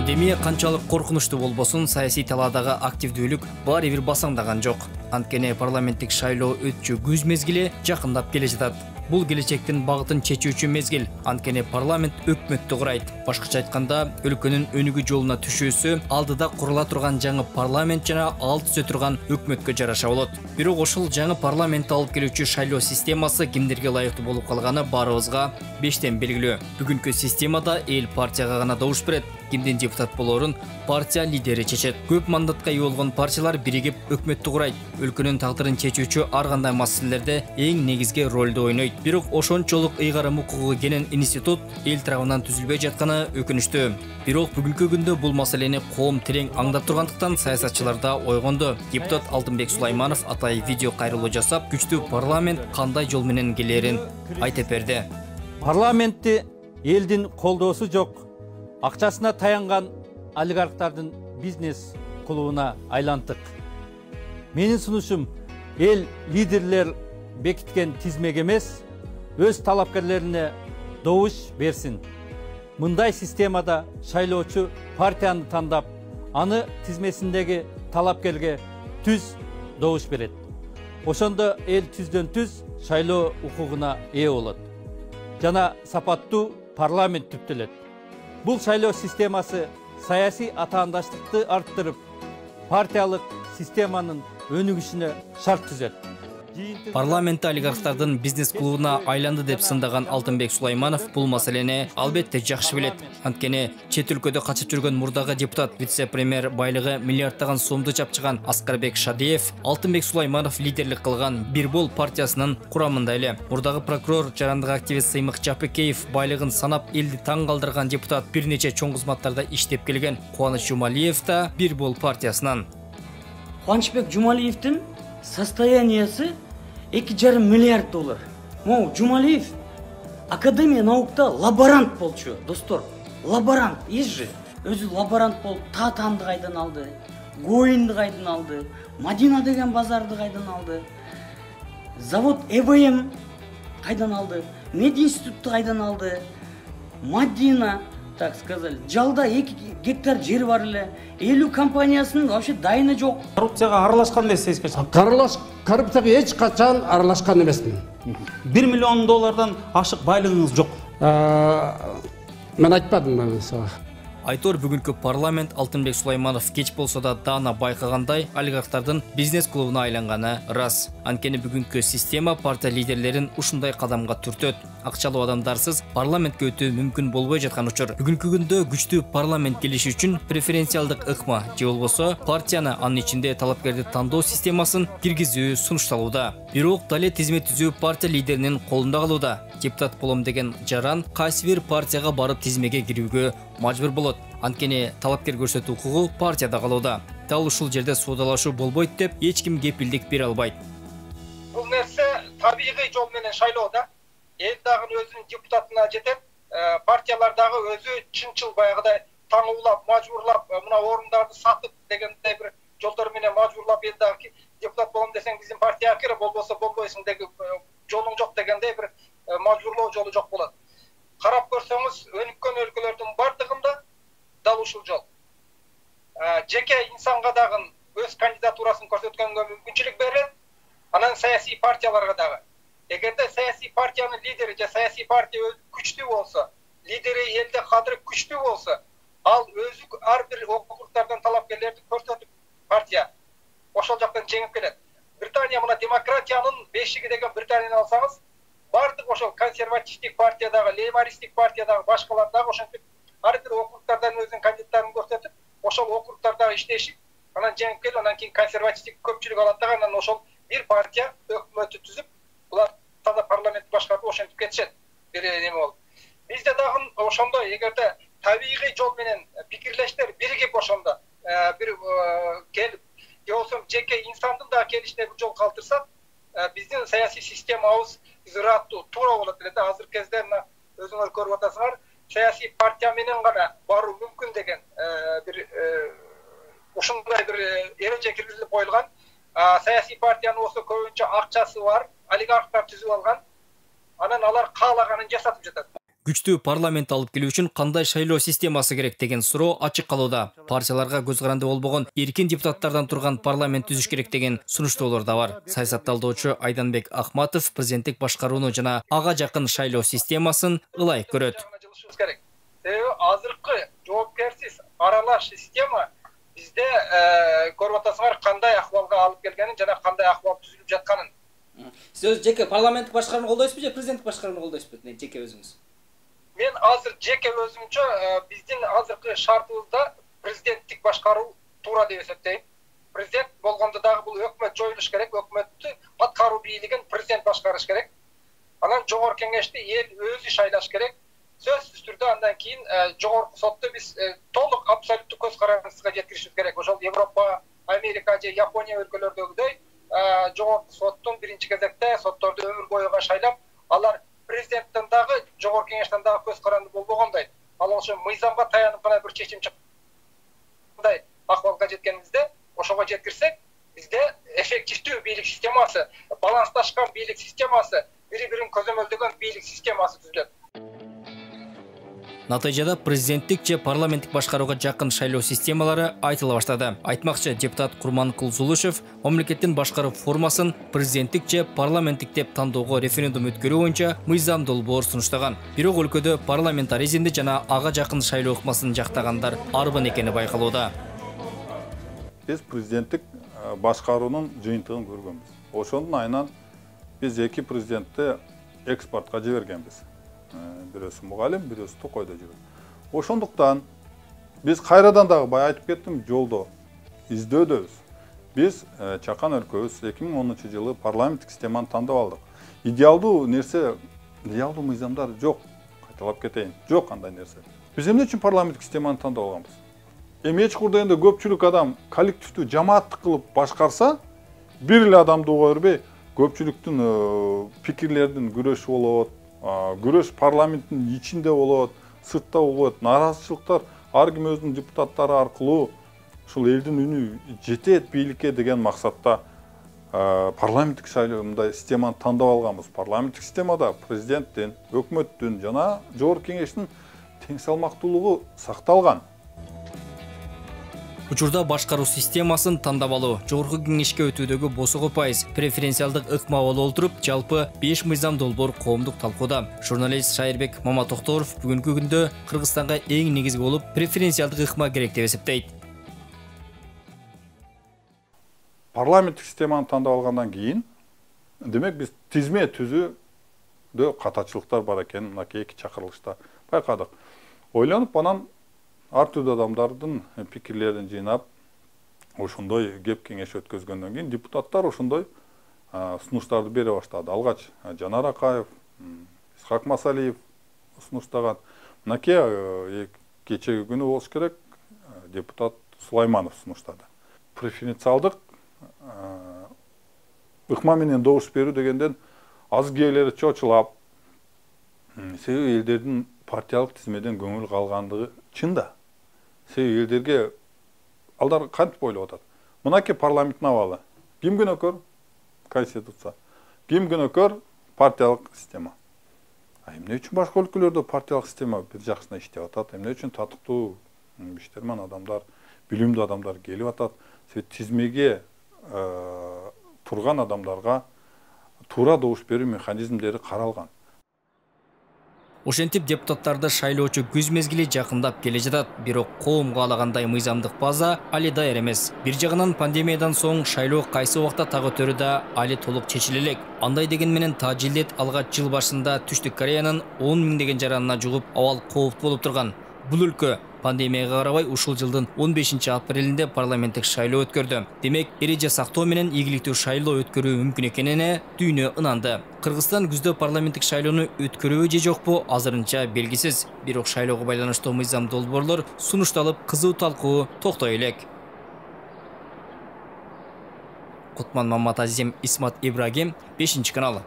Пандемия канчалык коркунучтуу болбосун, саясий талаадагы активдүүлүк баары бир басаңдаган жок. Анткени парламенттик шайлоо өтчү күз мезгили жакындап келе жатат. Бул келечектин багытын чечүүчү мезгил, анткени парламент өкмөттү курайт. Башкача айтканда, өлкөнүн өнүгүү жолуна түшүүсү алдыда курула турган жаңы парламент жана ал түзө турган өкмөткө жараша болот. Бирок ошол жаңы парламентти алып келүүчү шайлоо системасы кимдерге ылайыктуу болуп калганы баарыбызга бештен белгилүү. Бүгүнкү системада эл партияга гана добуш берет. Кимдин депутат болорун партия лидери чечет. Көп мандатка ээ болгон партиялар биригип өкмөттү курайт. Өлкөнүн тагдырын чечүүчү ар кандай маселелерде эң негизги ролду ойнойт. Бирок ошончолук ыйгарым укугу кенен институт эл тарабынан түзүлбөй жатканы өкүнүчтүү. Бирок бүгүнкү күндө бул маселени коом терең аңдап тургандыктан саясатчылар да ойгонду. Депутат Алтынбек Сулайманов атай видео кайрылуу жасап, күчтүү парламент кандай жол менен келерин айтып берди. Парламентти элдин колдоосу жок, акчасына таянган олигархтардын бизнес кылууна айлантык. Менин сунушум эл лидерлер бекиткен тизмеге эмес, өз талапкерлерине добуш берсин. Мындай системада шайлоочу партияны тандап, аны тизмесиндеги талапкерге түз добуш берет. Ошондо эл түздөн түз шайлоо укугуна ээ болот. Жана сапаттуу парламент түптөлөт. Бул шайлоо системасы саясий атаандаштыкты арттырып, партиялык системанын өнүгүшүнө шарт түзөт. Парламентте олигархтардын бизнес клубуна айланды деп сындаган Алтынбек Сулайманов бул маселени албетте жакшы билет. Анткени чет өлкөдө качып жүргөн мурдагы депутат, вице-премьер байлыгы миллиарддаган сомду чапчыган Аскарбек Шадиев Алтынбек Сулайманов лидерлик кылган Бир бол партиясынын курамында эле. Мурдагы прокурор, жарандык активист Сыймык Жапекеев байлыгын санап элди таң калтырган депутат, бир нече чоң кызматтарда иштеп келген Кубаныч Жумалиев да Бир бол партиясынан. Кубанычбек Жумалиевдин состояниясы 2,5 миллиард доллар. Могу Жумалиев Академия наукта лаборант болчу, достор. Лаборант, же. Өзү лаборант болуп, Татанды кайдан алды, Гоинди кайдан алды, Мадина деген базарды кайдан алды, завод ЭВМ кайдан алды, Мединститутту кайдан алды, Мадина, так сказали, жалда 2 гектар жери бар эле. 50 компаниясынын вообще дайыны жок. Коррупцияга аралашкан эмес эске Коррупцияга эч качан аралашкан эмесмин. 1 миллион доллардан ашык байлыгыңыз жок. Мен айтпадым сага. Айтор бүгүнкү парламент Алтынбек Сулайманов кеч болсо да даана байкагандай олигархтардын бизнес клубуна айланганы рас. Анткени бүгүнкү система партия лидерлерин ушундай кадамга түртөт. Акчалуу адамдарсыз парламентке өтүү мүмкүн болбой жаткан учур. Бүгүнкү күндө күчтүү парламент келиши үчүн преференциалдык ыкма же болбосо партияны, анын ичинде талапкерди тандоо системасын киргизүү сунушталууда. Бирок дале тизме түзүү партия лидеринин колунда калууда. Депутат болом деген жаран кайсы бир партияга барып тизмеге кирүүгө мажбур болот. Анткени талапкер көрсөтүү укугу партияда калууда. Дал ушул жерде соодалашуу болбойт деп эч ким кепилдик бере албайт. Бул нерсе табигый жол менен шайлоодо эл дагы өзүнүн депутатына жетет, партиялар дагы өзү чынчыл баягыдай таңуулап, мажбурлап, мына орундарды сатып дегендей бир жолдор менен мажбурлап эл дагы депутат болом десең биздин партияга кир, болбосо болбойсуң деген жолуң жок дегендей бир мажбурлоо жолу жок болот. Карап көрсөңүз, өнүккөн өлкөлөрдүн бардыгында дал ушул жол. Жеке инсанга дагы өз кандидатурасын көрсөткөнгө мүмкүнчүлүк берет, анан саясий партияларга дагы. Эгерде саясий партиянын лидери же саясий партия күчтүү болсо, лидери элде кадыры күчтүү болсо, ал өзү ар бир округдардан талапкерлерди көрсөтүп партия ошол жактан жеңип келет. Британия мына демократиянын бешиги деген Британияны алсаңыз, бардык ошол консервативдик партиядагы, лейбористтик партиядагы, башкалардагы ошентип ар бир округдардан өзүнүн кандидаттарын көрсөтүп, ошол округдардагы иштешип, анан жеңип келип, анан кийин консервативдик көпчүлүк алат дагы, анан ошол бир партия өкмөттү түзүп, булар таза парламент башкарып ошентип кетишет. Бир неме болуп. Бизде дагы ошондой, эгерде табигый жол менен пикирлештер биригип ошондо бир келип, же болбосо жеке инсандын да келишине бир жол калтырсак, биздин саясий системабыз израаттуу туура болот эле да. Азыркы кезде мына өзүңөр көрүп атасыңар, саясий партия менен гана баруу мүмкүн деген бир ушундай бир эреже киргизилип коюлган. Саясий партиянын болсо көбүнчө акчасы бар, олигархтар түзүп алган. Анан алар каалаганын жасатып жатат. Күчтүү парламент алып келүү үчүн кандай шайлоо системасы керек деген суроо ачык калууда. Партияларга көз каранды болбогон эркин депутаттардан турган парламент түзүш керек деген сунуштоолор да бар. Саясатталдоочу Айданбек Ахматов президенттик башкарууну жана ага жакын шайлоо системасын ылайык көрөт. Азыркы жоопкерсиз аралаш система бизде көрүп атасыңар кандай акыбалга алып келгенин жана кандай акыбал түзүлүп жатканын. Сиз өз жеке парламенттик башкарууну колдойсузбу же президенттик башкарууну колдойсузбу? Жеке өзүңүз? Мен азыр жеке өзүмчө биздин азыркы шартыбызда президенттик башкаруу туура деп эсептейм. Президент болгондо дагы бул өкмөт жоюлуш керек, өкмөттү аткаруу бийлигин президент башкарыш керек. Анан жогорку кеңешти эл өзү шайлаш керек. Сөзсүз түрдө андан кийин жогорку сотто биз толук абсолюттук көз карандысына жеткиришибиз керек. Ошол Европа, Америка же Япония өлкөлөрдөгүдөй жогорку соттун биринчи кезекте сотторду өмүр боюга шайлап, алар президенттен дагы жогорку кеңештен дагы көз каранды болбогондой, ал ошо мыйзамга таянып гана бир чечим чыккандай акыбалга жеткенибизде, ошого жеткирсек, бизде эффективдүү бийлик системасы, балансташкан бийлик системасы, бири-бирин көзөмөлдөгөн бийлик системасы түзүлөт. Натыйжада президенттик же парламенттик башкарууга жакын шайлоо системалары айтыла баштады. Айтмакчы депутат Курманкул Зулушев мамлекеттин башкаруу формасын президенттик же парламенттик деп тандоого референдум өткөрүү боюнча мыйзам долбоор сунуштаган. Бирок өлкөдө парламентаризмди жана ага жакын шайлоо ыкмасын жактагандар арбын экени байкалууда. Биз президенттик башкаруунун жыйынтыгын көргөнбүз. Ошондун айынан биз эки президентти экспортко жибергенбиз. Бирөөсү мугалим, бирөөсү токойдо жүрөт. Ошондуктан биз кайрадан дагы бай айтып кеттим, жолдо издөөдөбүз. Биз чакан өлкөбүз 2010-жылы парламенттик системаны тандап алдык. Идеалдуу нерсе, идеалдуу мыйзамдар жок. Кайталап кетейин. Жок андай нерсе. Биз эмне үчүн парламенттик системаны тандап алганбыз? Эми эч курда энде көпчүлүк адам коллективдүү жамааттык кылып башкарса, бир эле адамды уга бербей, көпчүлүктүн пикирлердин күрөшү болот. Күрөш парламенттин ичинде болот, сыртта болот, нааразычылыктар ар ким өзүнүн депутаттары аркылуу ушул элдин үнү жетет бийликке деген максатта парламенттик шайлоомда системаны тандап алганбыз. Парламенттик системада президенттин, өкмөттүн жана жогорку кеңештин тең салмактуулугу сакталган. Учурда башкаруу системасын тандап алуу, жогорку кеңешке өтүүдөгү босого пайыз преференциалдык ыкма болуп отуруп, жалпы 5 мыйзам долбоор коомдук талкууда. Журналист Шайырбек Маматокторов бүгүнкү күндө Кыргызстанга эң негизги болуп преференциалдык ыкма керек деп эсептейт. Парламенттик системаны тандап алгандан кийин, демек биз тизме түзүүдө катачылыктар бар экенин мынакей эки чакырылышта байкадык. Ойлонуп анан ар түрдүү адамдардын пикирлерин жыйнап, ошондой кеп кеңеш өткөзгөндөн кийин депутаттар ошондой сунуштарды бере баштады. Алгач Жанар Акаев, Исхак Масалиев сунуштаган. Мынакей кечеги күнү болуш керек, депутат Сулайманов сунуштады. Преференциалдык ыкма менен добуш берүү дегенден аз кээрлери чочулап, себеби элдердин партиялык тизмеден көңүл калгандыгы чын да. Себеби элдерге алдар кантип ойлоп атат. Мынакей парламенттин абалы. Ким күнөөкөр? Конституция. Ким күнөөкөр? Партиялык система. Эмне үчүн башка өлкөлөрдө партиялык система бир жакшына иштеп атат? Эмне үчүн татыктуу биштерман адамдар, билимдүү адамдар келип атат? Себеби тизмеге турган адамдарга туура добуш берүү механизмдери каралган. Ошентип депутаттарды шайлоочу күз мезгили жакындап келе жатат, бирок коом каалагандай мыйзамдык база али даяр эмес. Бир жагынан пандемиядан соң шайлоо кайсы убакта так өтөрү да али толук чечиле элек. Андай деген менен тажилет алгач жыл башында Түштүк Кореянын 10 миңдеген жаранына жугуп, абал кооптуу болуп турган. Бул өлкө пандемияга карабай ушул жылдын 15-апрелинде парламенттик шайлоо өткөрдү. Демек, эреже сактоо менен ийгиликтүү шайлоо өткөрүү мүмкүн экенине дүйнө ынанды. Кыргызстан күздө парламенттик шайлоону өткөрөбү же жокпу азырынча белгисиз. Бирок шайлоого байланыштуу мыйзам долбоорлор сунушталып, кызуу талкуу токтой элек. Кутман Маматазим, Исмат Ибрагим, 5-канал.